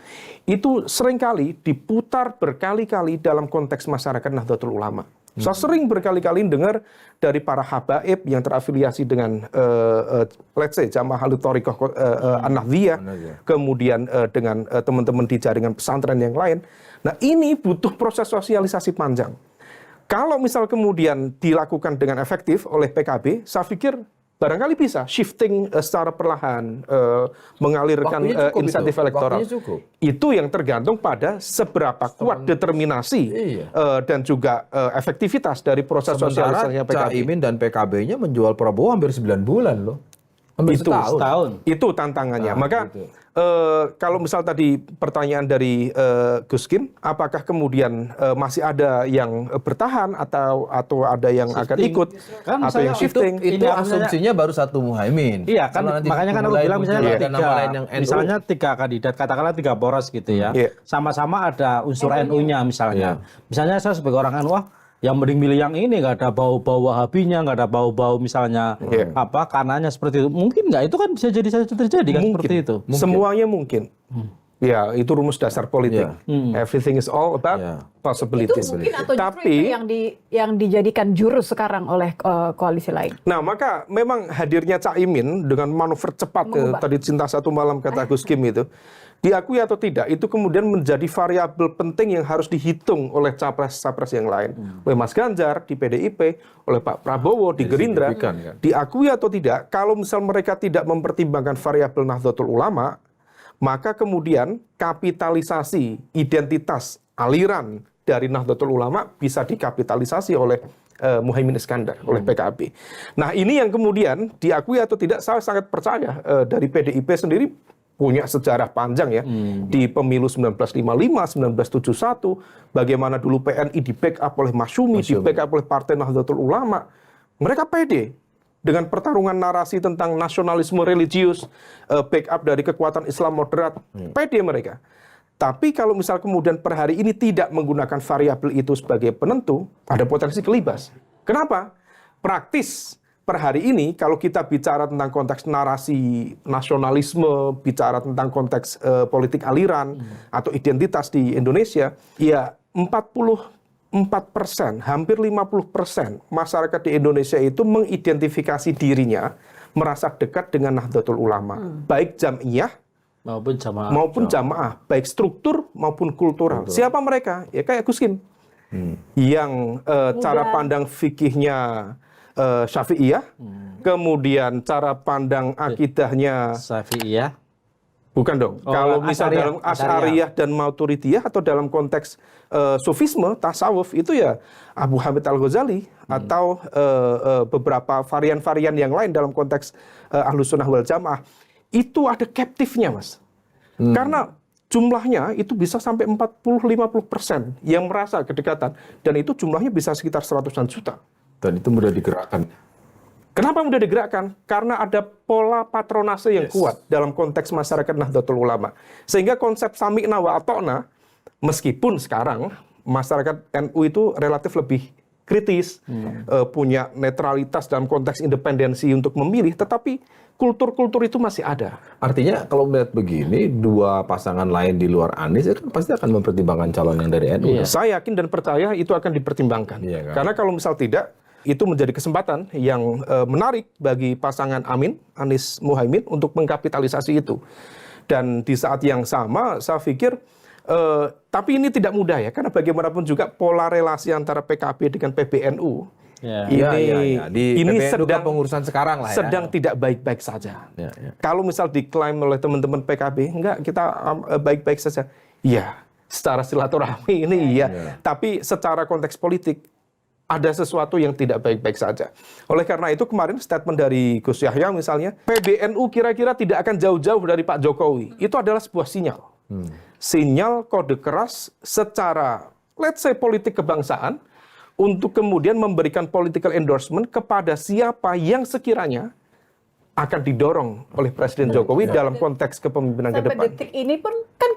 seringkali diputar berkali-kali dalam konteks masyarakat Nahdlatul Ulama. Saya sering berkali-kali dengar dari para habaib yang terafiliasi dengan let's say Jamaah Ahlu Thoriqah An-Nahdliyah, kemudian dengan teman-teman di jaringan pesantren yang lain. Nah, ini butuh proses sosialisasi panjang. Kalau misal kemudian dilakukan dengan efektif oleh PKB, saya pikir barangkali bisa shifting secara perlahan, mengalirkan insentif elektoral. Itu yang tergantung pada seberapa kuat determinasi dan juga efektivitas dari proses sosialisasinya PKB. Caimin dan PKB-nya menjual Prabowo hampir 9 bulan loh. Hampir setahun. Itu tantangannya. Maka kalau misal tadi pertanyaan dari Gus Kim, apakah kemudian masih ada yang bertahan atau ada yang akan ikut kan atau yang shifting? Itu asumsinya baru satu Muhaimin. Iya kan, makanya kan aku bilang misalnya tiga kandidat, katakanlah 3 poros gitu ya, sama-sama ada unsur NU-nya misalnya. Misalnya saya sebagai orang NU, yang mending milih yang ini, nggak ada bau-bau Wahabinya, nggak ada bau-bau misalnya kanannya seperti itu. Mungkin nggak, itu kan bisa jadi saja terjadi kan seperti itu. Semuanya mungkin. Ya, itu rumus dasar politik. Everything is all about possibilities. Itu mungkin atau justru itu yang dijadikan jurus sekarang oleh koalisi lain. Nah, maka memang hadirnya Caimin dengan manuver cepat tadi Cinta Satu Malam kata Gus Kim itu, diakui atau tidak, itu kemudian menjadi variabel penting yang harus dihitung oleh capres-capres yang lain. Oleh Mas Ganjar di PDIP, oleh Pak Prabowo di Gerindra. Diakui atau tidak, kalau misal mereka tidak mempertimbangkan variabel Nahdlatul Ulama, maka kemudian kapitalisasi identitas aliran dari Nahdlatul Ulama bisa dikapitalisasi oleh Muhaimin Iskandar, oleh PKB. Nah, ini yang kemudian diakui atau tidak, saya sangat percaya dari PDIP sendiri punya sejarah panjang ya, di pemilu 1955, 1971, bagaimana dulu PNI di backup oleh Masyumi, di backup oleh Partai Nahdlatul Ulama. Mereka pede dengan pertarungan narasi tentang nasionalisme religius, backup dari kekuatan Islam moderat, pede mereka. Tapi kalau misal kemudian per hari ini tidak menggunakan variabel itu sebagai penentu, ada potensi kelibas. Kenapa? Praktis. Per hari ini, kalau kita bicara tentang konteks narasi nasionalisme, bicara tentang konteks politik aliran atau identitas di Indonesia, ya 44%, hampir 50% masyarakat di Indonesia itu mengidentifikasi dirinya merasa dekat dengan Nahdlatul Ulama, baik jam'iyah maupun jamaah, baik struktur maupun kultural. Siapa mereka? Ya kayak Gus Kim. yang cara pandang fikihnya Syafi'iyah, kemudian cara pandang akidahnya Syafi'iyah. bukan dong. Kalau misal dalam Asy'ariyah dan Maturidiyah atau dalam konteks sufisme, tasawuf itu ya Abu Hamid Al-Ghazali atau beberapa varian-varian yang lain dalam konteks Ahlus Sunnah wal Jamaah. Itu ada captive-nya, Mas. Karena jumlahnya itu bisa sampai 40-50% yang merasa kedekatan. Dan itu jumlahnya bisa sekitar 100-an juta. Dan itu mudah digerakkan. Kenapa mudah digerakkan? Karena ada pola patronase yang kuat dalam konteks masyarakat Nahdlatul Ulama. Sehingga konsep sami'na wa ata'na, meskipun sekarang masyarakat NU itu relatif lebih kritis, punya netralitas dalam konteks independensi untuk memilih, tetapi kultur-kultur itu masih ada. Artinya kalau melihat begini, dua pasangan lain di luar Anies itu pasti akan mempertimbangkan calon yang dari NU. Saya yakin dan percaya itu akan dipertimbangkan. Karena kalau misal tidak, itu menjadi kesempatan yang menarik bagi pasangan Amin, Anies Muhaimin untuk mengkapitalisasi itu. Dan di saat yang sama, saya pikir, tapi ini tidak mudah ya, karena bagaimanapun juga pola relasi antara PKB dengan PBNU, ini sedang pengurusan sekarang lah ya. Sedang tidak baik-baik saja. Kalau misal diklaim oleh teman-teman PKB, enggak, kita baik-baik saja. Iya, secara silaturahmi ini iya. Tapi secara konteks politik, ada sesuatu yang tidak baik-baik saja. Oleh karena itu kemarin statement dari Gus Yahya misalnya, PBNU kira-kira tidak akan jauh-jauh dari Pak Jokowi. Itu adalah sebuah sinyal. Sinyal kode keras secara, let's say, politik kebangsaan, untuk kemudian memberikan political endorsement kepada siapa yang sekiranya akan didorong oleh Presiden Jokowi dalam konteks kepemimpinan ke depan. Sampai detik ini pun kan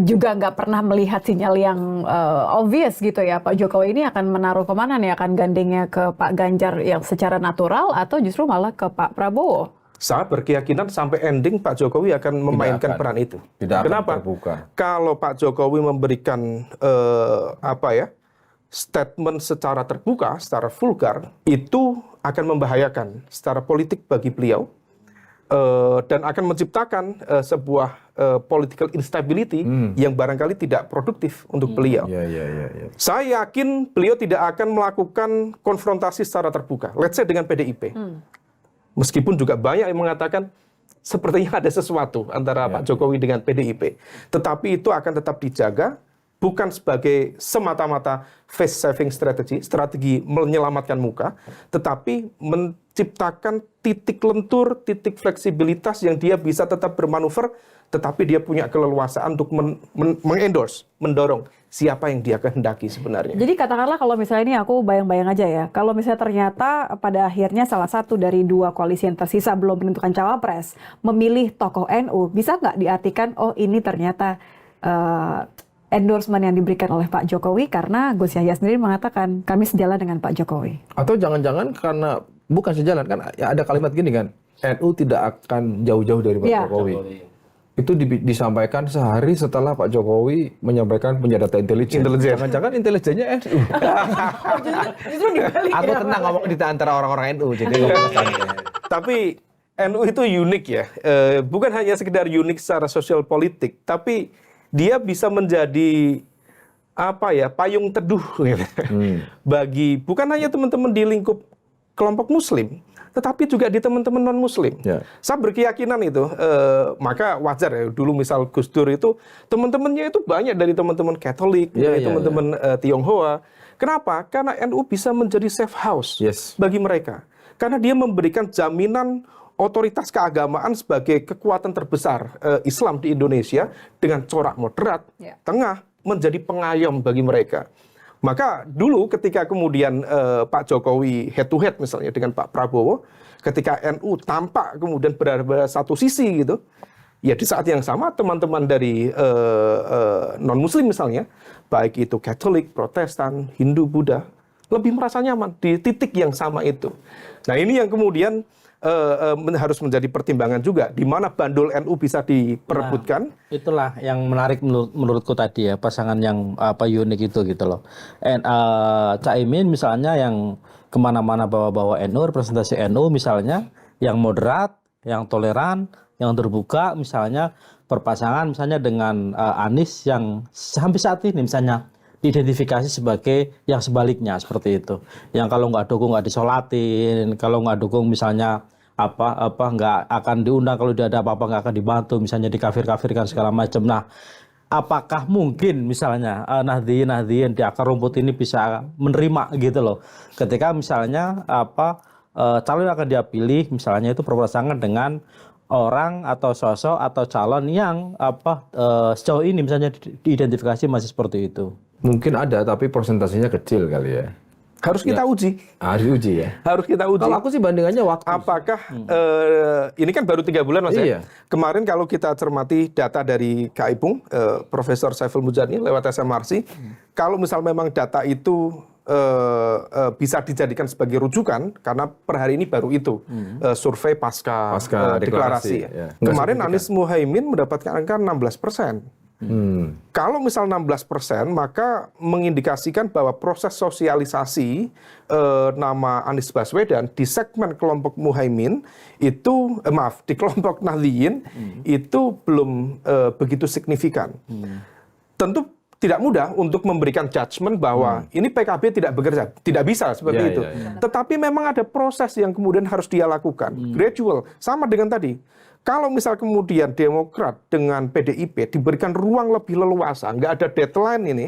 kita nggak pernah melihat sinyal yang obvious gitu ya. Pak Jokowi ini akan menaruh kemana nih? Akan gandengnya ke Pak Ganjar yang secara natural atau justru malah ke Pak Prabowo? Saya berkeyakinan sampai ending Pak Jokowi akan memainkan peran itu. Kenapa? Kalau Pak Jokowi memberikan statement secara terbuka, secara vulgar, itu akan membahayakan secara politik bagi beliau dan akan menciptakan sebuah political instability yang barangkali tidak produktif untuk beliau. Saya yakin beliau tidak akan melakukan konfrontasi secara terbuka, let's say dengan PDIP. Meskipun juga banyak yang mengatakan sepertinya ada sesuatu antara Pak Jokowi dengan PDIP. Tetapi itu akan tetap dijaga, bukan sebagai semata-mata face saving strategi menyelamatkan muka, tetapi menciptakan titik lentur, titik fleksibilitas yang dia bisa tetap bermanuver, tetapi dia punya keleluasaan untuk mengendorse, mendorong siapa yang dia kehendaki sebenarnya. Jadi katakanlah kalau misalnya ini aku bayang-bayang aja ya, kalau misalnya ternyata pada akhirnya salah satu dari dua koalisi yang tersisa belum menentukan cawapres, memilih tokoh NU, bisa nggak diartikan, oh ini ternyata endorsement yang diberikan oleh Pak Jokowi karena Gus Yahya sendiri mengatakan kami sejalan dengan Pak Jokowi. Atau jangan-jangan karena bukan sejalan, kan ya ada kalimat gini kan, NU tidak akan jauh-jauh dari Pak Jokowi. Itu disampaikan sehari setelah Pak Jokowi menyampaikan punya data intelijen. Jangan-jangan intelijennya NU. Justru dibalik. Aku tenang ngomong di antara orang-orang NU. Jadi Tapi NU itu unik ya. Bukan hanya sekedar unik secara sosial politik, tapi dia bisa menjadi payung teduh gitu. Bagi bukan hanya teman-teman di lingkup kelompok Muslim, tetapi juga di teman-teman non Muslim. Saya berkeyakinan itu, maka wajar ya. Dulu misal Gus Dur itu teman-temannya itu banyak dari teman-teman Katolik, dari teman-teman Tionghoa. Kenapa? Karena NU bisa menjadi safe house bagi mereka. Karena dia memberikan jaminan otoritas keagamaan sebagai kekuatan terbesar Islam di Indonesia dengan corak moderat, tengah, menjadi pengayom bagi mereka. Maka dulu ketika kemudian Pak Jokowi head to head misalnya dengan Pak Prabowo, ketika NU tampak kemudian berada pada satu sisi gitu, ya di saat yang sama teman-teman dari non-Muslim misalnya, baik itu Katolik, Protestan, Hindu, Buddha, lebih merasa nyaman di titik yang sama itu. Nah ini yang kemudian harus menjadi pertimbangan juga di mana bandul NU bisa diperebutkan. Nah, itulah yang menarik menurutku tadi ya, pasangan yang unik itu gitu loh. Caimin misalnya yang kemana-mana bawa-bawa NU, representasi NU misalnya, yang moderat, yang toleran, yang terbuka misalnya, berpasangan misalnya dengan Anies yang sampai saat ini misalnya diidentifikasi sebagai yang sebaliknya seperti itu. Yang kalau nggak dukung nggak disolatin, kalau nggak dukung misalnya apa nggak akan diundang, kalau dia ada apa-apa nggak akan dibantu, misalnya dikafir-kafirkan segala macam. Nah, apakah mungkin misalnya Nahdliyin di akar rumput ini bisa menerima gitu loh, ketika misalnya calon yang akan dia pilih misalnya itu berpasangan dengan orang atau sosok atau calon yang sejauh ini misalnya diidentifikasi masih seperti itu. Mungkin ada, tapi persentasenya kecil kali ya. Harus kita uji. Harus diuji ya. Harus kita uji. Kalau aku sih bandingannya waktu. Apakah ini kan baru 3 bulan Mas ya? Kemarin kalau kita cermati data dari KAIPung, Profesor Saiful Mujani lewat SMRC, kalau misal memang data itu bisa dijadikan sebagai rujukan, karena per hari ini baru itu survei pasca deklarasi. Ya. Kemarin Anies Muhaimin mendapatkan angka 16%. Kalau misal 16%, maka mengindikasikan bahwa proses sosialisasi nama Anies Baswedan di segmen kelompok Muhaimin itu, di kelompok Nahdliyin itu belum begitu signifikan. Tentu tidak mudah untuk memberikan judgement bahwa ini PKB tidak bekerja, tidak bisa seperti itu. Tetapi memang ada proses yang kemudian harus dia lakukan, gradual, sama dengan tadi. Kalau misal kemudian Demokrat dengan PDIP diberikan ruang lebih leluasa, nggak ada deadline ini,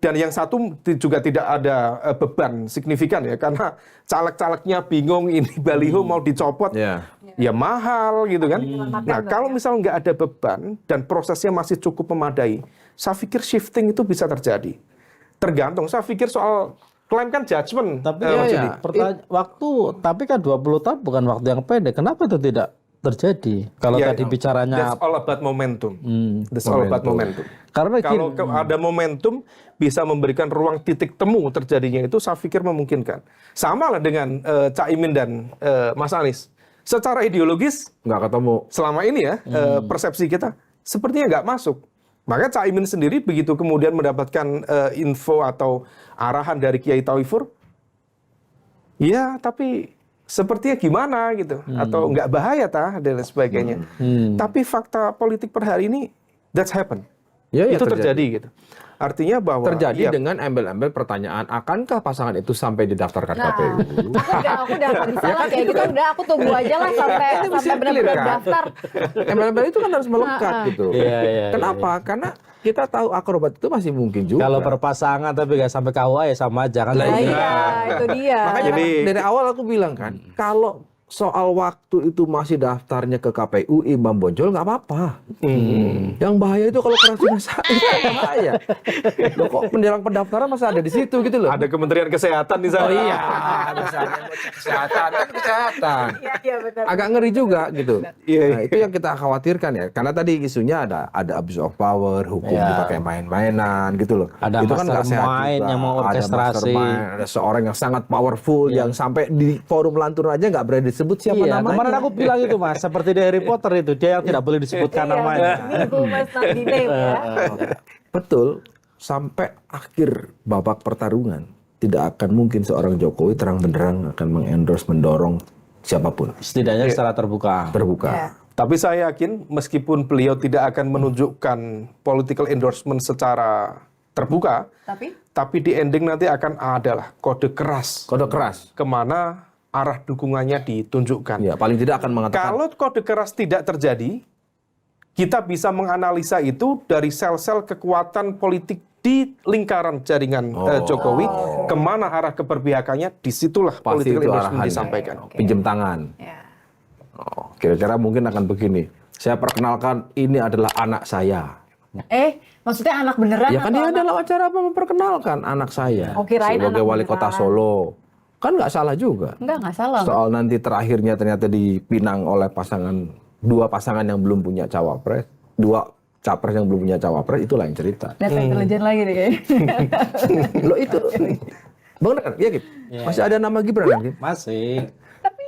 dan yang satu juga tidak ada beban signifikan ya, karena caleg-calegnya bingung ini baliho mau dicopot, ya mahal gitu kan. Nah kalau misal nggak ada beban dan prosesnya masih cukup memadai, saya pikir shifting itu bisa terjadi. Tergantung, saya pikir soal klaim kan judgement. Tapi waktu, tapi kan 20 tahun bukan waktu yang pendek, kenapa itu tidak terjadi? Kalau tadi bicaranya that's all about momentum. That's all about momentum. Karena kalau ada momentum bisa memberikan ruang titik temu terjadinya itu, saya pikir memungkinkan. Sama lah dengan Caimin dan Mas Anies. Secara ideologis nggak ketemu. Selama ini ya persepsi kita sepertinya nggak masuk. Maka Caimin sendiri begitu kemudian mendapatkan info atau arahan dari Kiai Tauhifur, ya tapi sepertinya gimana gitu, atau nggak bahaya dan sebagainya. Tapi fakta politik per hari ini that's happen. Itu terjadi gitu. Artinya bahwa terjadi dengan embel-embel pertanyaan, akankah pasangan itu sampai didaftarkan KPU? Aku udah bisa lah kayak gitu, udah aku tunggu aja lah sampai benar-benar daftar. Embel-embel itu kan harus melekat gitu. Kenapa? Karena kita tahu akrobat itu masih mungkin juga. Kalau berpasangan tapi nggak sampai KUA ya sama aja kan. Iya, itu dia. Makanya dari awal aku bilang kan, kalau soal waktu itu masih daftarnya ke KPU Imam Bonjol nggak apa-apa. Yang bahaya itu kalau keracunan saat itu bahaya. Loh kok menjelang pendaftaran masa ada di situ gitu loh. Ada Kementerian Kesehatan di sana. Oh iya, misalnya kesehatan kan kesehatan. Iya betul. Agak ngeri juga gitu. Nah, itu yang kita khawatirkan ya. Karena tadi isunya ada abuse of power, hukum dipakai main-mainan gitu loh. Ada itu kan nggak sehat juga. yang mau orkestrasi. Ada seorang yang sangat powerful yang sampai di forum lantur aja nggak berani disebut siapa namanya. Kemarin aku bilang itu Mas, seperti di Harry Potter itu, dia yang tidak boleh disebutkan namanya. Betul, sampai akhir babak pertarungan tidak akan mungkin seorang Jokowi terang benderang akan mengendorse, mendorong siapapun. Setidaknya secara terbuka. Tapi saya yakin meskipun beliau tidak akan menunjukkan political endorsement secara terbuka, tapi di ending nanti akan adalah kode keras. Kemana arah dukungannya ditunjukkan. Ya, paling tidak akan mengatakan. Kalau kode keras tidak terjadi, kita bisa menganalisa itu dari sel-sel kekuatan politik di lingkaran jaringan Jokowi, kemana arah keberpihakannya, disitulah political endorsement disampaikan. Pinjam tangan. Kira-kira mungkin akan begini. Saya perkenalkan, ini adalah anak saya. Maksudnya anak beneran? Ya kan dia adalah acara apa memperkenalkan anak saya sebagai wali kota Solo. Kan nggak salah juga. Nggak salah. Soal nanti terakhirnya ternyata dipinang oleh dua pasangan yang belum punya cawapres, dua capres yang belum punya cawapres, itu lain cerita. Data intelijen lagi deh kayaknya. Loh itu, Bang Ren, ya Gip? Masih ada nama Gibran kan Gip? Masih. Tapi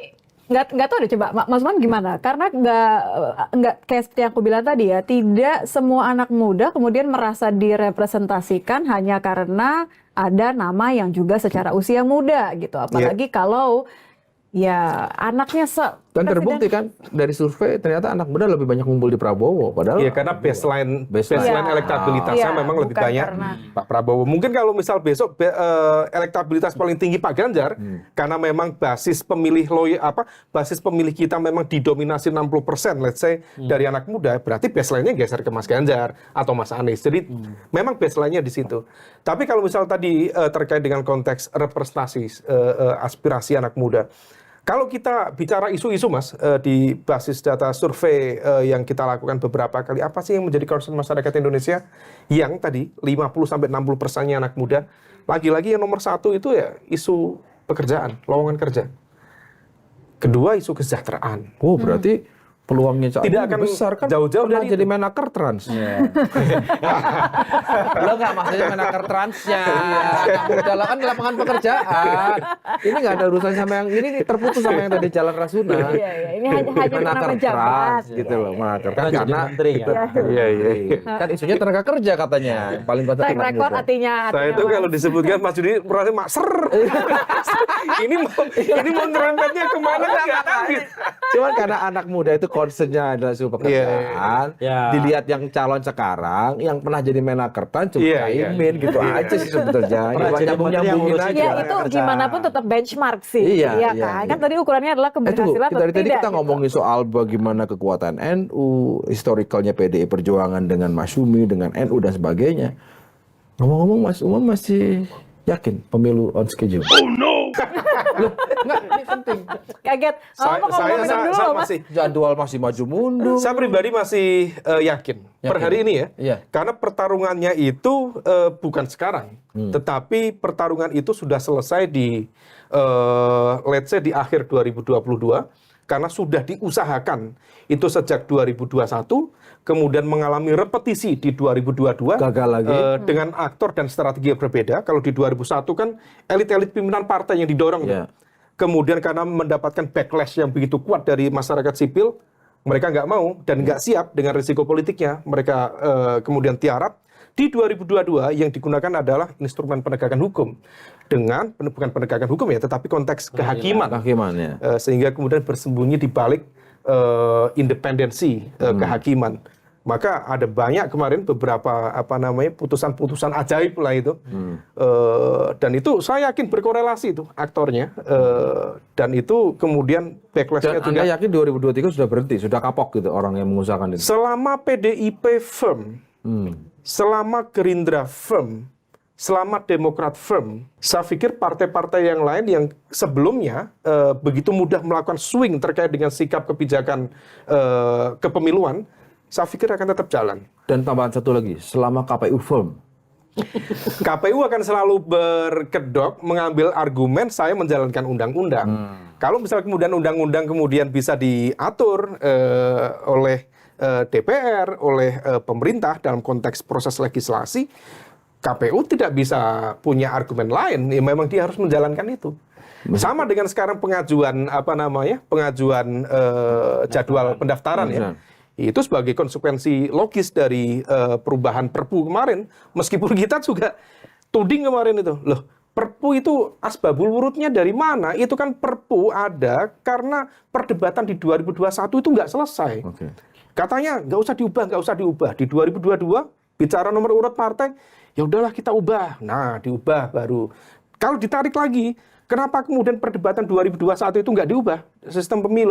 nggak tahu deh, coba Mas Man gimana? Karena nggak kayak seperti yang aku bilang tadi ya, tidak semua anak muda kemudian merasa direpresentasikan hanya karena ada nama yang juga secara usia muda gitu. Apalagi kalau ya anaknya Dan terbukti kan dari survei ternyata anak muda lebih banyak ngumpul di Prabowo. Padahal Iya, karena baseline elektabilitasnya Iya, memang lebih bukan banyak karena- Pak Prabowo. Mungkin kalau misal besok elektabilitas paling tinggi Pak Ganjar, karena memang basis pemilih basis pemilih kita memang didominasi 60%, let's say dari anak muda, berarti baseline-nya geser ke Mas Ganjar atau Mas Anies. Jadi memang baseline-nya di situ. Tapi kalau misal tadi terkait dengan konteks representasi aspirasi anak muda. Kalau kita bicara isu-isu, Mas, di basis data survei yang kita lakukan beberapa kali, apa sih yang menjadi concern masyarakat Indonesia? Yang tadi 50-60%-nya anak muda. Lagi-lagi yang nomor satu itu ya isu pekerjaan, lowongan kerja. Kedua isu kesejahteraan. oh berarti peluangnya Cak Tidak Imin akan besar kan jauh-jauh pernah dari jadi menaker trans. Lo nggak maksudnya menaker transnya. Udah kan di lapangan pekerjaan. Ini nggak ada urusan sama yang ini terputus sama yang tadi Jalan Rasuna. Iya, ini hanya nama jabat. trans gitu loh, menaker Kan jadi karena menteri kan. Iya. kan isunya tenaga kerja katanya. Paling banyak Track anak record muda. artinya Saya itu kalau disebutkan Mas Judi merasa makser. ini mau nyerempetnya kemana kan nggak tahu. Cuman karena anak muda itu concernnya adalah soal pekerjaan, Iya. dilihat yang calon sekarang, yang pernah jadi menaker trans cuma Iya, Caimin gitu aja sih sebetulnya. Pernah jadi Nyambung-nyambungin menteri yang ngurusin aja. Ya Tenaga itu kerja. gimana pun tetap benchmark sih, Iya, iya iya, kan? iya. Kan tadi ukurannya adalah Tunggu, keberhasilan atau dari tadi tidak. kita gitu. ngomongin soal bagaimana kekuatan NU, historicalnya PDI Perjuangan dengan Masyumi, dengan NU dan sebagainya. Ngomong-ngomong Mas Umam masih yakin pemilu on schedule? Oh no! Loh, enggak, ini penting. Kaget. Oh, apa kalau minum dulu loh, Mas? masih Jadwal masih maju mundur. Saya pribadi masih yakin per hari ini ya. Iya. Karena pertarungannya itu bukan sekarang, tetapi pertarungan itu sudah selesai di let's say di akhir 2022 karena sudah diusahakan itu sejak 2021, kemudian mengalami repetisi di 2022 Gagal lagi. dengan aktor dan strategi yang berbeda. Kalau di 2001 kan elit-elit pimpinan partai yang didorong. Iya. Kemudian karena mendapatkan backlash yang begitu kuat dari masyarakat sipil, mereka nggak mau dan nggak siap dengan risiko politiknya. Mereka kemudian tiarap. Di 2022 yang digunakan adalah instrumen penegakan hukum. Dengan, bukan penegakan hukum ya, tetapi konteks kehakiman. Kehakimannya. Sehingga kemudian bersembunyi di balik independensi kehakiman. Maka ada banyak kemarin beberapa putusan-putusan ajaib lah itu. Dan itu saya yakin berkorelasi itu aktornya. Dan itu kemudian backlash-nya Dan Anda juga. yakin 2023 sudah berhenti, sudah kapok gitu orang yang mengusahakan itu? Selama PDIP firm, selama Gerindra firm, selama Demokrat firm, saya pikir partai-partai yang lain yang sebelumnya begitu mudah melakukan swing terkait dengan sikap kebijakan kepemiluan, saya pikir akan tetap jalan. Dan tambahan satu lagi, selama KPU firm. KPU akan selalu berkedok mengambil argumen saya menjalankan undang-undang. Kalau misalnya kemudian undang-undang kemudian bisa diatur oleh DPR, oleh pemerintah dalam konteks proses legislasi, KPU tidak bisa punya argumen lain. Ya, memang dia harus menjalankan itu. Sama dengan sekarang pengajuan pengajuan jadwal pendaftaran ya. Itu sebagai konsekuensi logis dari perubahan Perpu kemarin. Meskipun kita juga tuding kemarin itu, loh Perpu itu asbabul wurudnya dari mana? Itu kan Perpu ada karena perdebatan di 2021 itu nggak selesai. Oke. Katanya nggak usah diubah. Di 2022 bicara nomor urut partai, ya udahlah kita ubah. Nah, diubah baru. Kalau ditarik lagi, kenapa kemudian perdebatan 2021 itu nggak diubah? Sistem pemilu,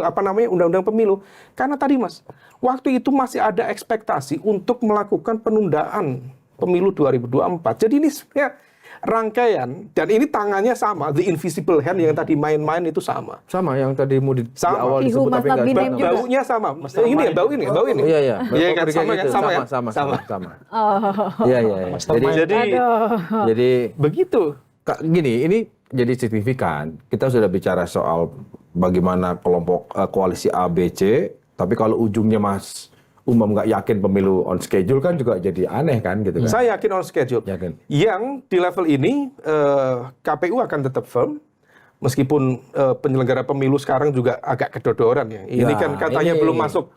undang-undang pemilu. Karena tadi Mas, waktu itu masih ada ekspektasi untuk melakukan penundaan pemilu 2024. Jadi ini sebenarnya rangkaian, dan ini tangannya sama, the invisible hand yang tadi main-main itu sama. Sama yang tadi mau di Sama. awal Ihu disebut Mas tapi nggak Nabi disebut. Nem juga. Baunya sama. Ini ya, bau ini. Iya, iya. Iya kan, Komunikasi sama kan? itu. Sama ya? Sama. Iya, iya. Jadi Jadi begitu. Gini, ini jadi signifikan. Kita sudah bicara soal bagaimana kelompok koalisi A, B, C, tapi kalau ujungnya Mas Umam nggak yakin pemilu on schedule kan juga jadi aneh kan gitu kan. Saya yakin on schedule. Yakin. Yang di level ini KPU akan tetap firm. Meskipun penyelenggara pemilu sekarang juga agak kedodoran ya. Ini Ya, kan katanya ini belum masuk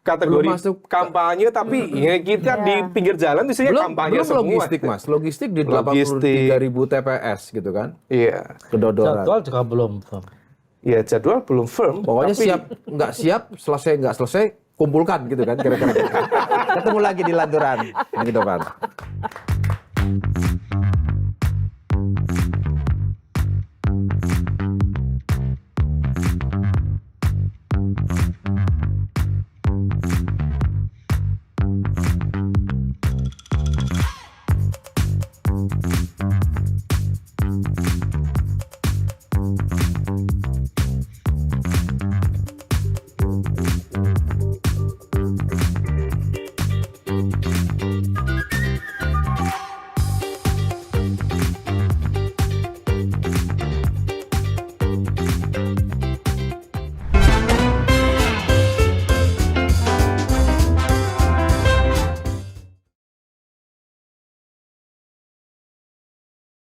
kategori belum masuk kampanye, tapi ya kita di pinggir jalan isinya kampanye belum semua. logistik Mas, logistik di Logistik. 83.000 TPS gitu kan. Iya. Kedodoran. Jadwal juga belum. Ya jadwal belum firm. Pokoknya tapi siap, nggak siap, selesai nggak selesai, kumpulkan gitu kan kira-kira. Ketemu lagi di Lanturan minggu depan.